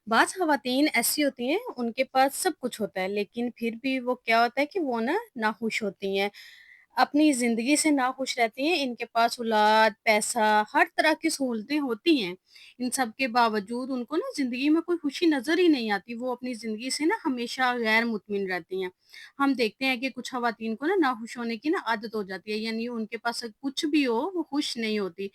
बाज़ ख़वातीन ऐसी होती हैं, उनके पास सब कुछ होता है, लेकिन फिर भी वो क्या होता है कि वो ना नाखुश होती हैं। अपनी ज़िंदगी से नाखुश रहती हैं, इनके पास औलाद, पैसा, हर तरह की सहूलतें होती हैं। इन सब के बावजूद उनको ना ज़िंदगी में कोई खुशी नज़र ही नहीं आती, वो अपनी ज़िंदगी से ना हमेशा गैर मुतमिन रहती हैं। हम देखते हैं कि कुछ ख़वातीन को ना नाखुश होने की ना आदत हो जाती है, यानी उनके पास कुछ भी हो, वो खुश नहीं होती।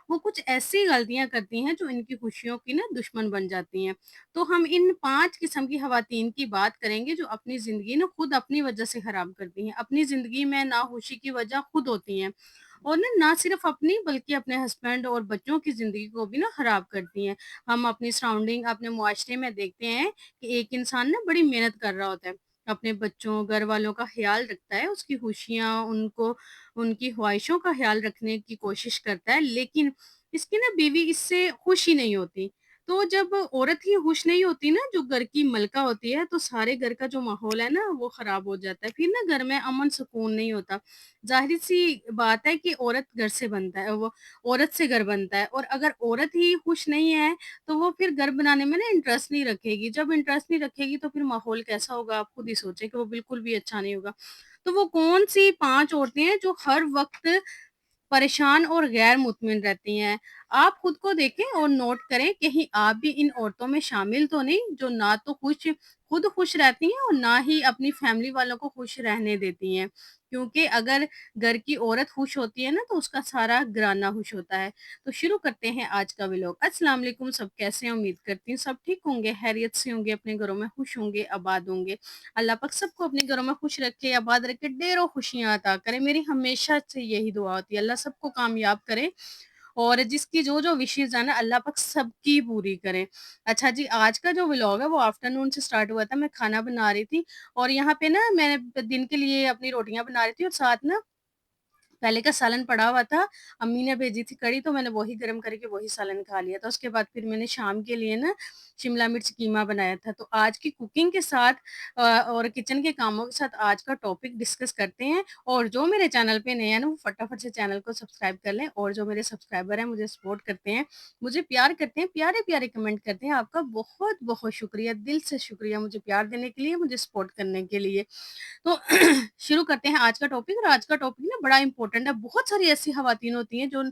वो कुछ ऐसी गलतियाँ करती हैं जो इनकी खुशियों की ना दुश्मन बन जाती हैं। तो हम इन 5 किस्म की ख़वातीन की बात करेंगे जो अपनी ज़िंदगी ना खुद अपनी वजह से ख़राब करती हैं। अपनी ज़िंदगी में नाखुशी की वजह खुद होती हैं और ना सिर्फ़ अपनी बल्कि अपने हस्बैंड और बच्चों की ज़िंदगी को भी ना ख़राब करती हैं। हम अपनी सराउंडिंग, अपने मुआशरे में देखते हैं कि एक इंसान ना बड़ी मेहनत कर रहा होता है। अपने बच्चों, घर वालों का ख़्याल रखता है, उसकी खुशियाँ, उनकी ख्वाहिशों का ख़्याल रखने की कोशिश करता है, लेकिन इसकी ना बीवी इससे खुश ही नहीं होती। तो जब औरत ही खुश नहीं होती ना, जो घर की मलका होती है, तो सारे घर का जो माहौल है ना, वो ख़राब हो जाता है। फिर ना घर में अमन सुकून नहीं होता। ज़ाहिर-सी बात है कि औरत घर से बनता है, वो औरत से घर बनता है और अगर औरत ही खुश नहीं है, तो वो फिर घर बनाने में ना इंटरेस्ट नहीं रखेगी। जब इंटरेस्ट नहीं रखेगी, तो फिर माहौल कैसा होगा, आप खुद ही सोचें कि वो बिल्कुल भी अच्छा नहीं होगा। तो वो कौन-सी 5 औरतें हैं, जो हर वक़्त परेशान और गैर मुतमिन रहती हैं। आप खुद को देखें और नोट करें कहीं आप भी इन औरतों में शामिल तो नहीं जो ना तो खुद खुश रहती हैं और ना ही अपनी फैमिली वालों को खुश रहने देती हैं। क्योंकि अगर घर की औरत खुश होती है ना तो उसका सारा घराना खुश होता है। तो शुरू करते हैं आज का व्लॉग। अस्सलाम वालेकुम, सब कैसे हैं? उम्मीद करती हूँ सब ठीक होंगे, खैरियत से होंगे, अपने घरों में खुश होंगे, आबाद होंगे। अल्लाह पाक सबको अपने घरों में खुश रखे, आबाद रखे, ढेरों खुशियाँ अता करे। मेरी हमेशा से यही दुआ होती है, अल्लाह सबको कामयाब करे और जिसकी जो-जो विशेज़ है ना अल्लाह पाक सबकी पूरी करे। अच्छा जी, आज का जो व्लॉग है वो आफ्टरनून से स्टार्ट हुआ था, मैं खाना बना रही थी और यहाँ पे ना मैंने दिन के लिए अपनी रोटियाँ बना रही थी और साथ ना पहले का सालन पड़ा हुआ था, अम्मी ने भेजी थी कढ़ी तो मैंने वही गरम करके वही सालन खा लिया था। उसके बाद फिर मैंने शाम के लिए ना शिमला मिर्च कीमा बनाया था। तो आज की कुकिंग के साथ और किचन के कामों के साथ आज का टॉपिक डिस्कस करते हैं और जो मेरे चैनल पे नए हैं ना वो फटाफट से चैनल को सब्सक्राइब कर लें और जो मेरे सब्सक्राइबर हैं मुझे सपोर्ट करते हैं, मुझे प्यार करते हैं, प्यारे-प्यारे कमेंट करते हैं, आपका बहुत-बहुत शुक्रिया, दिल से शुक्रिया मुझे प्यार देने के लिए, मुझे सपोर्ट करने के लिए। तो शुरू करते हैं आज का टॉपिक और आज का टॉपिक ना बड़ा इम्पोर्टेंट है। बहुत सारी ऐसी ख़वातीन होती हैं जो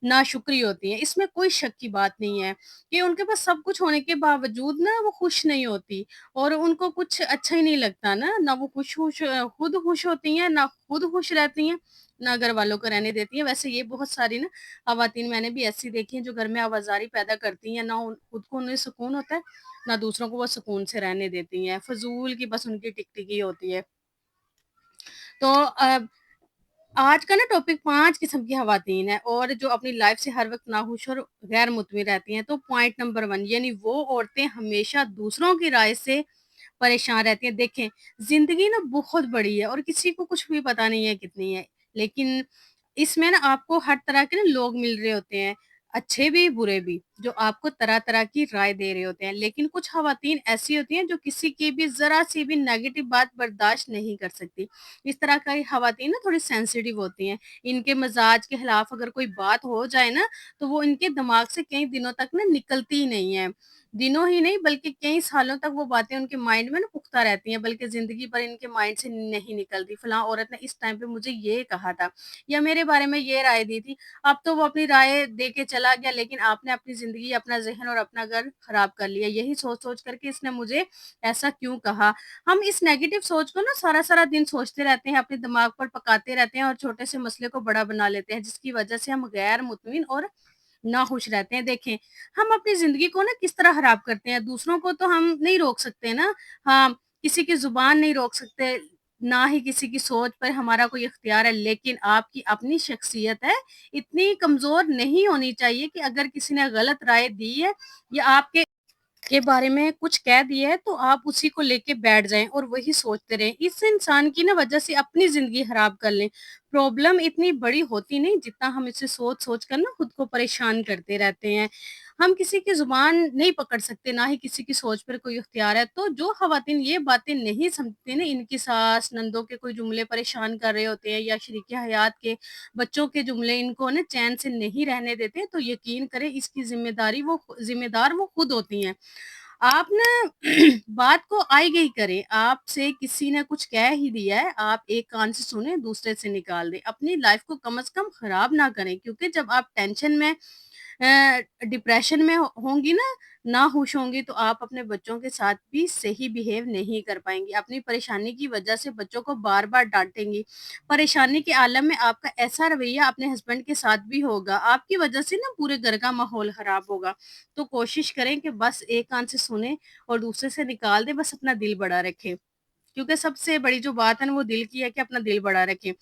नाशुक्री होती हैं, इसमें कोई शक की बात नहीं है कि उनके पास सब कुछ होने के बावजूद ना वो खुश नहीं होती और उनको कुछ अच्छा ही नहीं लगता ना वो खुद खुश होती हैं, ना खुद खुश रहती हैं, ना घर वालों को रहने देती हैं। वैसे ये बहुत सारी ना ख़वातीन मैंने भी ऐसी देखी हैं जो घर में आवाज़ारी पैदा करती हैं, ना खुद को उन्हें सुकून होता है, ना दूसरों को वो सुकून से रहने देती हैं। फ़ज़ूल की बस उनकी टिक-टिकी होती है। तो आज का ना टॉपिक 5 किस्म की ख़वातीन है और जो अपनी लाइफ़ से हर वक़्त नाखुश और गैर मुतमिन रहती हैं। तो पॉइंट नंबर 1 यानी वो औरतें हमेशा दूसरों की राय से परेशान रहती हैं। देखें, ज़िंदगी ना बहुत बड़ी है और किसी को कुछ भी पता नहीं है कितनी है। लेकिन इसमें ना आपको हर तरह के ना लोग मिल रहे होते हैं, अच्छे भी, बुरे भी, जो आपको तरह-तरह की राय दे रहे होते हैं। लेकिन कुछ ख़वातीन ऐसी होती हैं जो किसी की भी ज़रा-सी भी नेगेटिव बात बर्दाश्त नहीं कर सकती। इस तरह की ख़वातीन ना थोड़ी सेंसिटिव होती हैं। इनके मिज़ाज के खिलाफ अगर कोई बात हो जाए ना, तो वो इनके दिमाग से कई दिनों तक ना निकलती ही नहीं है। दिनों ही नहीं बल्कि कई सालों तक वो बातें उनके माइंड में ना पुख्ता रहती हैं, बल्कि ज़िंदगी भर इनके माइंड से नहीं निकलती। फलाँ औरत ने इस टाइम पे मुझे ये कहा था या मेरे बारे में ये राय दी थी। अब तो वो अपनी राय दे के चला गया लेकिन आपने अपनी ज़िंदगी, अपना ज़हन और अपना घर खराब कर लिया। यही सोच-सोच कर के इसने मुझे ऐसा क्यों कहा? हम इस नेगेटिव सोच को ना सारा-सारा दिन सोचते रहते हैं, अपने दिमाग पर पकाते रहते हैं और छोटे से मसले को बड़ा बना लेते हैं, जिसकी वजह से हम गैर मुतमिन और नाखुश रहते हैं। देखें, हम अपनी ज़िंदगी को ना किस तरह खराब करते हैं, दूसरों को तो हम नहीं रोक सकते ना। हाँ, किसी की ज़ुबान नहीं रोक सकते, ना ही किसी की सोच पर हमारा कोई इख्तियार है, लेकिन आपकी अपनी शख्सियत है, इतनी कमज़ोर नहीं होनी चाहिए कि अगर किसी ने गलत राय दी है या आपके के बारे में कुछ कह दिया है तो आप उसी को लेके बैठ जाएँ और वही सोचते रहें। इस इंसान की ना वजह से अपनी ज़िंदगी खराब कर लें। प्रॉब्लम इतनी बड़ी होती नहीं जितना हम इसे सोच-सोच कर ना खुद को परेशान करते रहते हैं। हम किसी की ज़ुबान नहीं पकड़ सकते, ना ही किसी की सोच पर कोई इख्तियार है। तो जो ख़वातीन ये बातें नहीं समझती ना, इनकी सास, नंदों के कोई जुमले परेशान कर रहे होते हैं या शरीके हयात के बच्चों के जुमले इनको ना चैन से नहीं रहने देते, तो यकीन करें इसकी ज़िम्मेदार वो खुद होती हैं। आप ना बात को आई-गई करें, आपसे किसी ने कुछ कह ही दिया है, आप एक कान से सुनें, दूसरे से निकाल दें। अपनी लाइफ़ को कम से कम खराब ना करें, क्योंकि जब आप टेंशन में डिप्रेशन में होंगी ना, नाखुश होंगी, तो आप अपने बच्चों के साथ भी सही बिहेव नहीं कर पाएँगी। अपनी परेशानी की वजह से बच्चों को बार-बार डाँटेंगी। परेशानी के आलम में आपका ऐसा रवैया अपने हस्बैंड के साथ भी होगा, आपकी वजह से ना पूरे घर का माहौल खराब होगा। तो कोशिश करें कि बस एक कान से सुनें और दूसरे से निकाल दें, बस अपना दिल बड़ा रखें। क्योंकि सबसे बड़ी जो बात है ना वो दिल की है कि अपना दिल बड़ा रखें।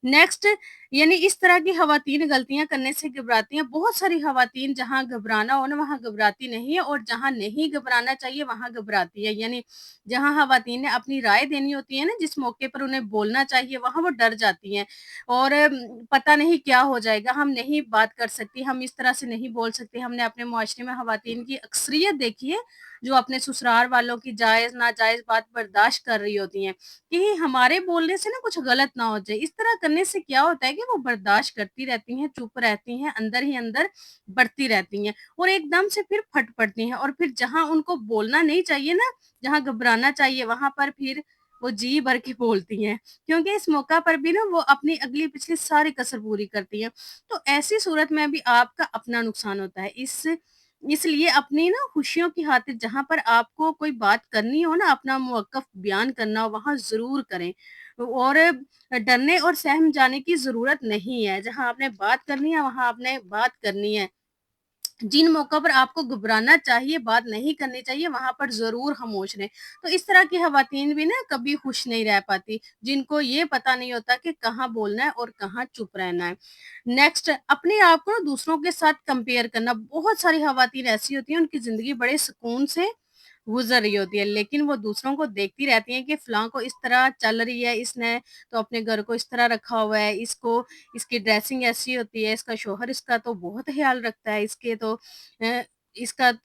नेक्स्ट, यानी इस तरह की ख़वातीन गलतियाँ करने से घबराती हैं। बहुत सारी ख़वातीन जहाँ घबराना हो ना वहाँ घबराती नहीं है, और जहाँ नहीं घबराना चाहिए वहाँ घबराती है। यानी जहाँ ख़वातीन ने अपनी राय देनी होती है ना, जिस मौके पर उन्हें बोलना चाहिए, वहाँ वो डर जाती हैं, और पता नहीं क्या हो जाएगा, हम नहीं बात कर सकती, हम इस तरह से नहीं बोल सकते। हमने अपने मुआशरे में ख़वातीन की अक्सरियत देखी है, जो अपने ससुराल वालों की जायज़ नाजायज़ बात बर्दाश्त कर रही होती हैं, कि हमारे बोलने से ना कुछ गलत ना हो जाए। इस तरह करने से क्या होता है कि वो बर्दाश्त करती रहती हैं, चुप रहती हैं, अंदर ही अंदर बढ़ती रहती हैं, और एकदम से फिर फट पड़ती हैं, और फिर जहाँ उनको बोलना नहीं चाहिए ना, जहाँ घबराना चाहिए, वहाँ पर फिर वो जी भर के बोलती हैं, क्योंकि इस मौका पर भी ना वो अपनी अगली-पिछली सारी कसर पूरी करती हैं। तो ऐसी सूरत में भी आपका अपना नुकसान होता है। इसलिए अपनी ना खुशियों की खातिर जहाँ पर आपको कोई बात करनी हो ना, अपना मौक़िफ़ बयान करना हो, वहाँ ज़रूर करें, और डरने और सहम जाने की ज़रूरत नहीं है। जहाँ आपने बात करनी है, वहाँ आपने बात करनी है। जिन मौकों पर आपको घबराना चाहिए, बात नहीं करनी चाहिए, वहाँ पर ज़रूर खामोश रहें। तो इस तरह की ख़वातीन भी ना कभी खुश नहीं रह पाती, जिनको ये पता नहीं होता कि कहाँ बोलना है और कहाँ चुप रहना है। नेक्स्ट, अपने आप को ना दूसरों के साथ कंपेयर करना। बहुत सारी ख़वातीन ऐसी होती हैं, उनकी ज़िंदगी बड़े सुकून से गुज़र रही होती है, लेकिन वो दूसरों को देखती रहती हैं कि फलाँ को इस तरह चल रही है, इसने तो अपने घर को इस तरह रखा हुआ है, इसकी ड्रेसिंग ऐसी होती है, इसका शौहर इसका तो बहुत ख़्याल रखता है, अ,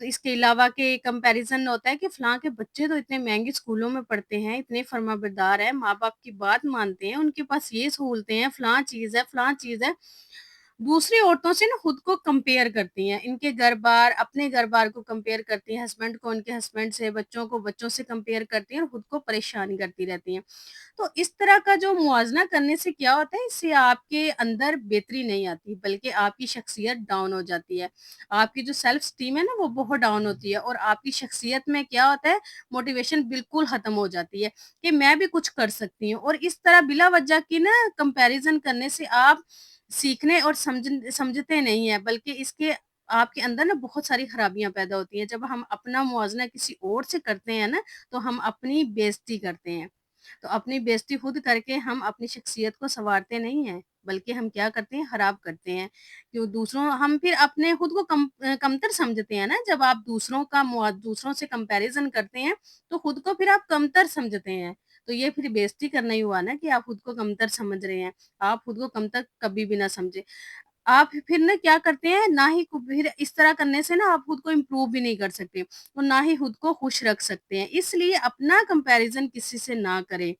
इसके अलावा के कंपैरिज़न होता है कि फलाँ के बच्चे तो इतने महँगे स्कूलों में पढ़ते हैं, इतने फ़र्माबरदार हैं, माँ-बाप की बात मानते हैं, उनके पास ये सहूलतें हैं, फलाँ चीज़ है। दूसरी औरतों से ना खुद को कंपेयर करती हैं, इनके घर-बार, अपने घर-बार को कंपेयर करती हैं, हस्बैंड को उनके हस्बैंड से, बच्चों को बच्चों से कंपेयर करती हैं, और खुद को परेशान करती रहती हैं। तो इस तरह का जो मुवज़ना करने से क्या होता है, इससे आपके अंदर बेहतरी नहीं आती, बल्कि आपकी शख्सियत डाउन हो जाती है। आपकी जो सेल्फ एस्टीम है ना, वो बहुत डाउन होती है, और आपकी शख्सियत में क्या होता है, मोटिवेशन बिल्कुल ख़त्म हो जाती है कि मैं भी कुछ कर सकती हूँ, और इस तरह बिला वजह की ना कंपैरिज़न करने से आप सीखने और समझते नहीं हैं, बल्कि इसके आपके अंदर ना बहुत सारी खराबियाँ पैदा होती हैं। जब हम अपना मुवज़ना किसी और से करते हैं ना, तो हम अपनी बेइज़्ज़ती करते हैं। तो अपनी बेइज़्ज़ती खुद करके हम अपनी शख्सियत को सँवारते नहीं हैं, बल्कि हम क्या करते हैं, खराब करते हैं। क्यों दूसरों हम फिर अपने खुद को कमतर समझते हैं ना, जब आप दूसरों से कंपैरिज़न करते हैं, तो खुद को फिर आप कमतर समझते हैं। तो ये फिर बेइज़्ज़ती करना ही हुआ ना, कि आप खुद को कमतर समझ रहे हैं। आप खुद को कमतर कभी भी ना समझें। आप फिर ना क्या करते हैं, ना ही फिर इस तरह करने से ना आप खुद को इम्प्रूव भी नहीं कर सकते, और ना ही खुद को खुश रख सकते हैं। इसलिए अपना कंपैरिज़न किसी से ना करें।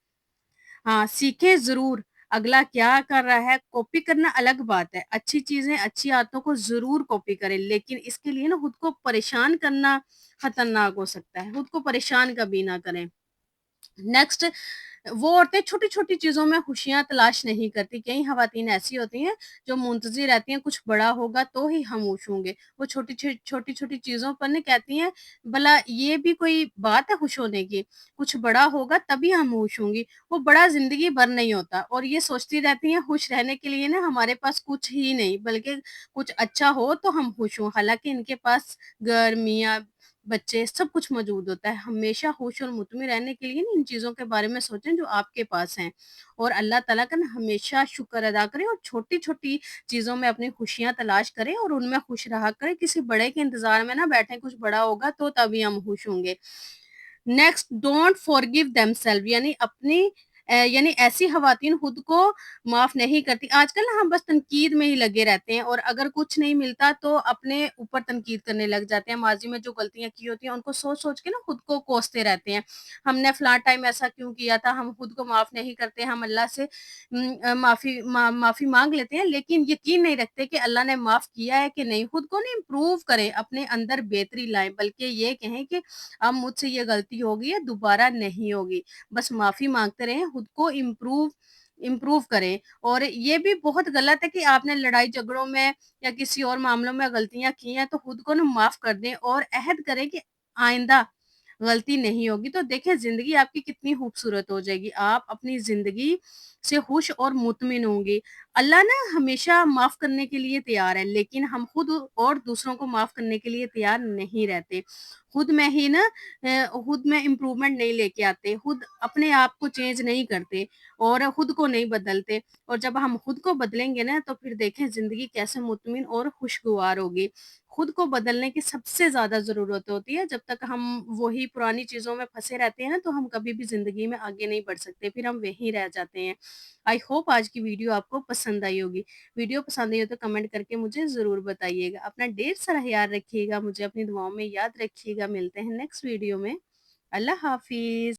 हाँ, सीखें ज़रूर, अगला क्या कर रहा है, कॉपी करना अलग बात है। अच्छी चीज़ें, अच्छी आदतों को ज़रूर कॉपी करें, लेकिन इसके लिए ना खुद को परेशान करना खतरनाक हो सकता है। खुद को परेशान कभी ना करें। नेक्स्ट, वो औरतें छोटी-छोटी चीज़ों में खुशियाँ तलाश नहीं करती। कई ख़वातीन ऐसी होती हैं, जो मुंतज़िर रहती हैं, कुछ बड़ा होगा तो ही हम खुश होंगे। वो छोटी-छोटी चीज़ों पर ना कहती हैं, भला ये भी कोई बात है खुश होने की? कुछ बड़ा होगा तभी हम खुश होंगी। वो बड़ा ज़िंदगी भर नहीं होता, और ये सोचती रहती हैं खुश रहने के लिए ना हमारे पास कुछ ही नहीं, बल्कि कुछ अच्छा हो तो हम खुश हों। हालाँकि इनके पास घर, मियाँ, बच्चे सब कुछ मौजूद होता है। हमेशा खुश और मुतमिन रहने के लिए ना इन चीज़ों के बारे में सोचें जो आपके पास हैं, और अल्लाह ताला का ना हमेशा शुक्र अदा करें, और छोटी-छोटी चीज़ों में अपनी खुशियाँ तलाश करें और उनमें खुश रहा करें। किसी बड़े के इंतज़ार में ना बैठें, कुछ बड़ा होगा तो तभी हम खुश होंगे। नेक्स्ट, डोंट फॉरगिव देमसेल्फ, यानी अपनी یعنی ایسی خواتین خود کو معاف نہیں کرتی۔ آج کل نا ہم بس تنقید میں ہی لگے رہتے ہیں، اور اگر کچھ نہیں ملتا تو اپنے اوپر تنقید کرنے لگ جاتے ہیں، ماضی میں جو غلطیاں کی ہوتی ہیں ان کو سوچ سوچ کے نا خود کو کوستے رہتے ہیں، ہم نے فلاں ٹائم ایسا کیوں کیا تھا، ہم خود کو معاف نہیں کرتے، ہم اللہ سے معافی مانگ لیتے ہیں، لیکن یقین نہیں رکھتے کہ اللہ نے معاف کیا ہے کہ نہیں۔ خود کو نا امپروو کریں، اپنے اندر بہتری لائیں، بلکہ یہ کہیں کہ اب مجھ سے یہ غلطی ہوگی ہے، دوبارہ نہیں ہوگی، بس معافی مانگتے رہیں، خود کو امپروو کریں۔ اور یہ بھی بہت غلط ہے کہ آپ نے لڑائی جھگڑوں میں یا کسی اور معاملوں میں غلطیاں کی ہیں تو خود کو نا معاف کر دیں اور عہد کریں کہ آئندہ غلطی نہیں ہوگی۔ تو دیکھیں زندگی آپ کی کتنی خوبصورت ہو جائے گی، آپ اپنی زندگی سے خوش اور مطمئن ہوں گی۔ اللہ نا ہمیشہ معاف کرنے کے لیے تیار ہے، لیکن ہم خود اور دوسروں کو معاف کرنے کے لیے تیار نہیں رہتے۔ خود میں ہی نا خود میں امپروومنٹ نہیں لے کے آتے، خود اپنے آپ کو چینج نہیں کرتے اور خود کو نہیں بدلتے، اور جب ہم خود کو بدلیں گے نا تو پھر دیکھیں زندگی کیسے مطمئن اور خوشگوار ہوگی۔ خود کو بدلنے کی سب سے زیادہ ضرورت ہوتی ہے، جب تک ہم وہی پرانی چیزوں میں پھنسے رہتے ہیں نا تو ہم کبھی بھی زندگی میں آگے نہیں بڑھ سکتے، پھر ہم وہیں رہ جاتے ہیں۔ آئی ہوپ آج کی ویڈیو آپ کو پسند آئی ہوگی۔ ویڈیو پسند آئی ہو تو کمنٹ کر کے مجھے ضرور بتائیے گا۔ اپنا ڈھیر سارا خیال رکھیے گا، مجھے اپنی دعاؤں میں یاد رکھیے گا۔ ملتے ہیں نیکسٹ ویڈیو میں۔ اللہ حافظ۔